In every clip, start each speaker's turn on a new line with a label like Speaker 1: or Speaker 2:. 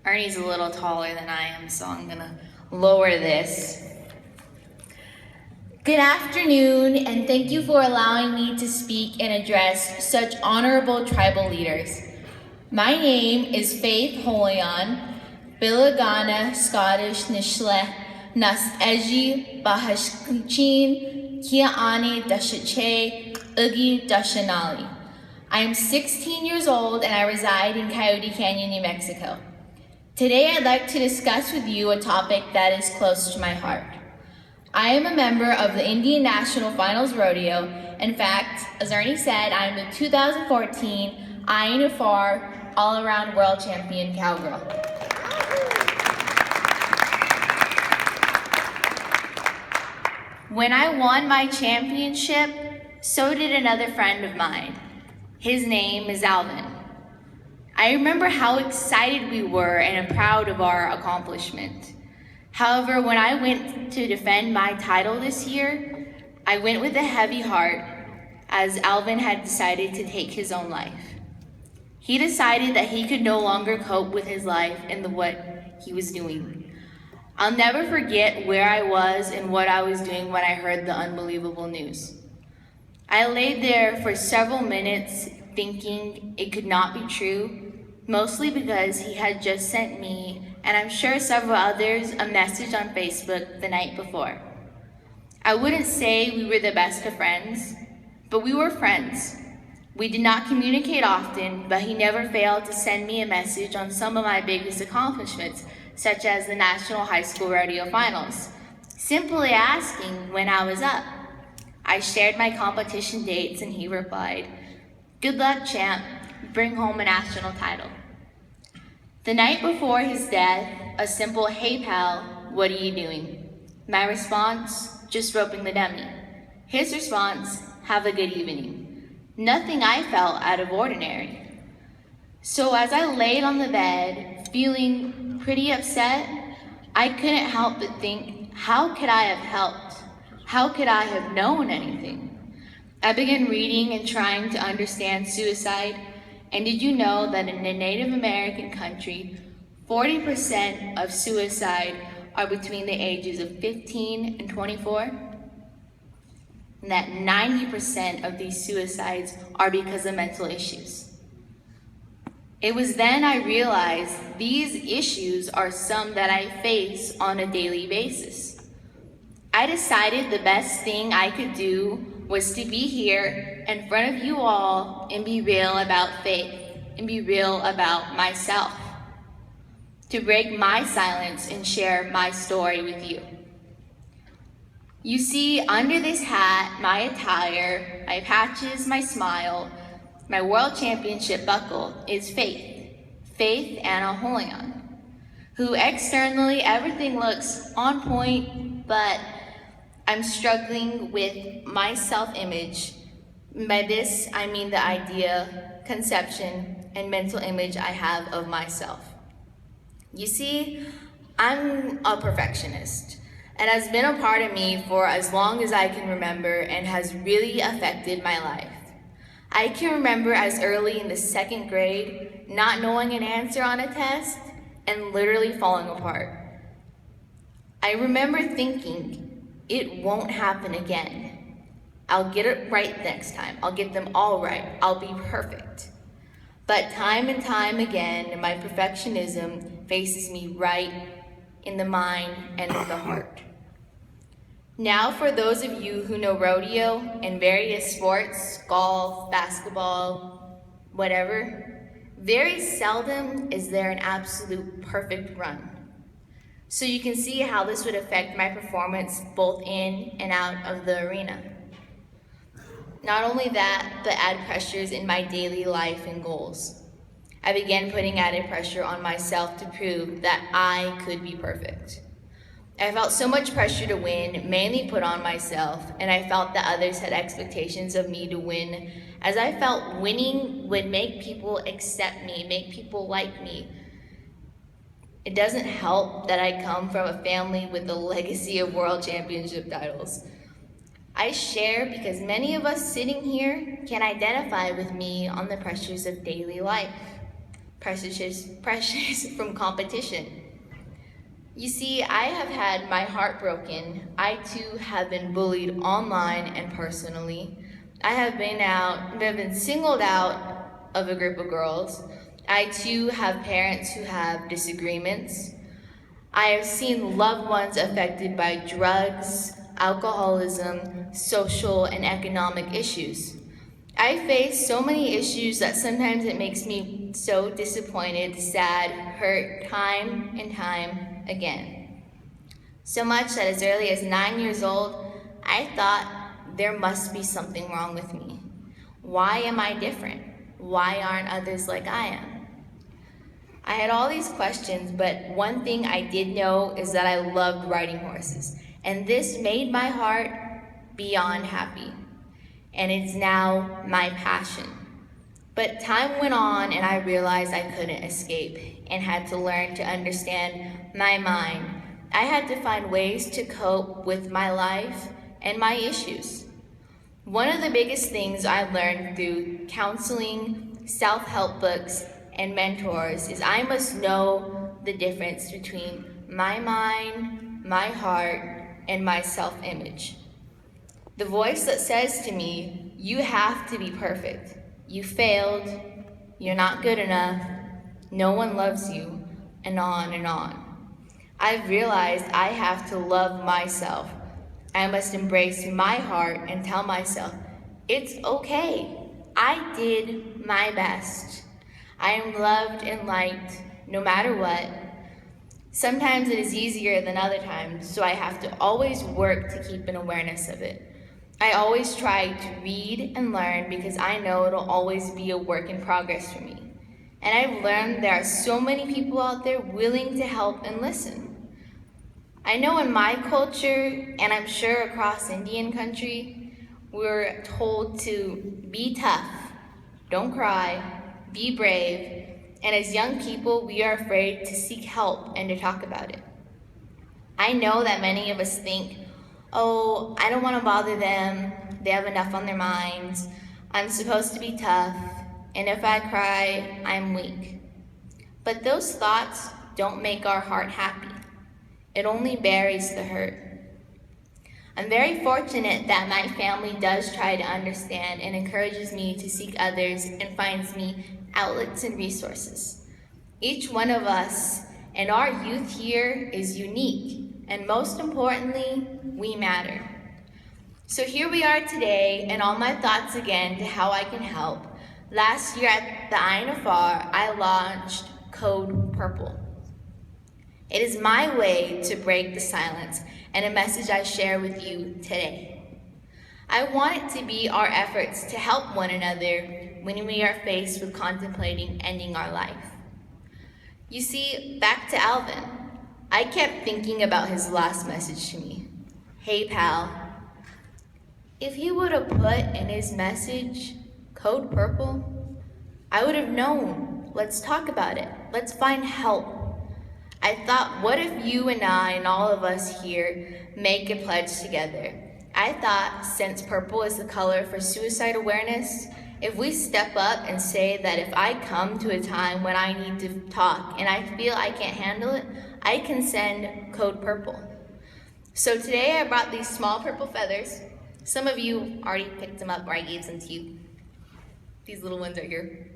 Speaker 1: Ernie's a little taller than I am, so I'm gonna lower this. Good afternoon, and thank you for allowing me to speak and address such honorable tribal leaders. My name is Faith Holyan, Bilagana Scottish Nishle, Nas Eji Bahashkuchin, Kiaani Dashache, Ugi Dashanali. I am 16 years old and I reside in Coyote Canyon, New Mexico. Today I'd like to discuss with you a topic that is close to my heart. I am a member of the Indian National Finals Rodeo. In fact, as Ernie said, I am the 2014 INFR All-Around World Champion Cowgirl. When I won my championship, so did another friend of mine. His name is Alvin. I remember how excited we were and proud of our accomplishment. However, when I went to defend my title this year, I went with a heavy heart as Alvin had decided to take his own life. He decided that he could no longer cope with his life and what he was doing. I'll never forget where I was and what I was doing when I heard the unbelievable news. I laid there for several minutes thinking it could not be true, mostly because he had just sent me, and I'm sure several others, a message on Facebook the night before. I wouldn't say we were the best of friends, but we were friends. We did not communicate often, but he never failed to send me a message on some of my biggest accomplishments, such as the National High School Rodeo Finals, simply asking when I was up. I shared my competition dates and he replied, "Good luck, champ. Bring home a national title." The night before his death, a simple, "Hey pal, what are you doing?" My response, "Just roping the dummy." His response, "Have a good evening." Nothing I felt out of ordinary. So as I laid on the bed, feeling pretty upset, I couldn't help but think, how could I have helped? How could I have known anything? I began reading and trying to understand suicide. And did you know that in a Native American country, 40% of suicide are between the ages of 15 and 24? And that 90% of these suicides are because of mental issues. It was then I realized these issues are some that I face on a daily basis. I decided the best thing I could do was to be here in front of you all and be real about faith and be real about myself, to break my silence and share my story with you. You see, under this hat, my attire, my patches, my smile, my world championship buckle is Faith Anna Holyan, who externally everything looks on point, but I'm struggling with my self-image. By this, I mean the idea, conception, and mental image I have of myself. You see, I'm a perfectionist, and has been a part of me for as long as I can remember and has really affected my life. I can remember as early in the 2nd grade, not knowing an answer on a test and literally falling apart. I remember thinking, it won't happen again. I'll get it right next time. I'll get them all right. I'll be perfect. But time and time again, my perfectionism faces me right in the mind and in the heart. Now, for those of you who know rodeo and various sports, golf, basketball, whatever, very seldom is there an absolute perfect run. So you can see how this would affect my performance both in and out of the arena. Not only that, but add pressures in my daily life and goals. I began putting added pressure on myself to prove that I could be perfect. I felt so much pressure to win, mainly put on myself, and I felt that others had expectations of me to win, as I felt winning would make people accept me, make people like me. It doesn't help that I come from a family with a legacy of world championship titles. I share because many of us sitting here can identify with me on the pressures of daily life, pressures from competition. You see, I have had my heart broken. I too have been bullied online and personally. I have been singled out of a group of girls. I too have parents who have disagreements. I have seen loved ones affected by drugs, alcoholism, social and economic issues. I face so many issues that sometimes it makes me so disappointed, sad, hurt, time and time again. So much that as early as 9 years old, I thought there must be something wrong with me. Why am I different? Why aren't others like I am? I had all these questions, but one thing I did know is that I loved riding horses, and this made my heart beyond happy, and it's now my passion. But time went on and I realized I couldn't escape and had to learn to understand my mind. I had to find ways to cope with my life and my issues. One of the biggest things I learned through counseling, self-help books, and mentors is I must know the difference between my mind, my heart, and my self-image. The voice that says to me, you have to be perfect. You failed, you're not good enough, no one loves you, and on and on. I've realized I have to love myself. I must embrace my heart and tell myself, it's okay. I did my best. I am loved and liked no matter what. Sometimes it is easier than other times, so I have to always work to keep an awareness of it. I always try to read and learn because I know it'll always be a work in progress for me. And I've learned there are so many people out there willing to help and listen. I know in my culture, and I'm sure across Indian country, we're told to be tough, don't cry, be brave, and as young people, we are afraid to seek help and to talk about it. I know that many of us think, oh, I don't want to bother them, they have enough on their minds, I'm supposed to be tough, and if I cry, I'm weak. But those thoughts don't make our heart happy. It only buries the hurt. I'm very fortunate that my family does try to understand and encourages me to seek others and finds me outlets and resources. Each one of us and our youth here is unique, and most importantly, we matter. So here we are today, and all my thoughts again to how I can help. Last year at the INFR, I launched Code Purple. It is my way to break the silence and a message I share with you today. I want it to be our efforts to help one another when we are faced with contemplating ending our life. You see, back to Alvin, I kept thinking about his last message to me. Hey pal, if he would have put in his message, Code Purple, I would have known. Let's talk about it. Let's find help. I thought, what if you and I and all of us here make a pledge together? I thought, since purple is the color for suicide awareness, if we step up and say that if I come to a time when I need to talk and I feel I can't handle it, I can send Code Purple. So today I brought these small purple feathers. Some of you already picked them up or I gave them to you. These little ones right here.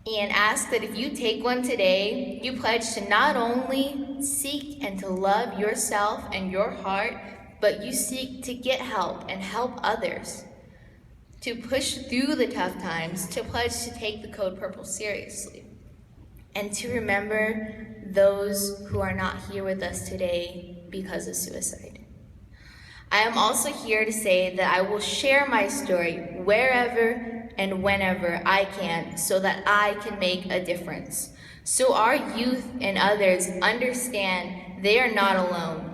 Speaker 1: And ask that if you take one today, you pledge to not only seek and to love yourself and your heart, but you seek to get help and help others, to push through the tough times, to pledge to take the Code Purple seriously, and to remember those who are not here with us today because of suicide. I am also here to say that I will share my story wherever and whenever I can so that I can make a difference. So our youth and others understand they are not alone.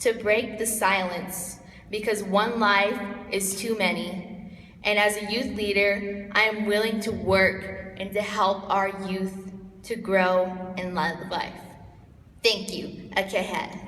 Speaker 1: To break the silence, because one life is too many. And as a youth leader, I am willing to work and to help our youth to grow and live life. Thank you. Akehet.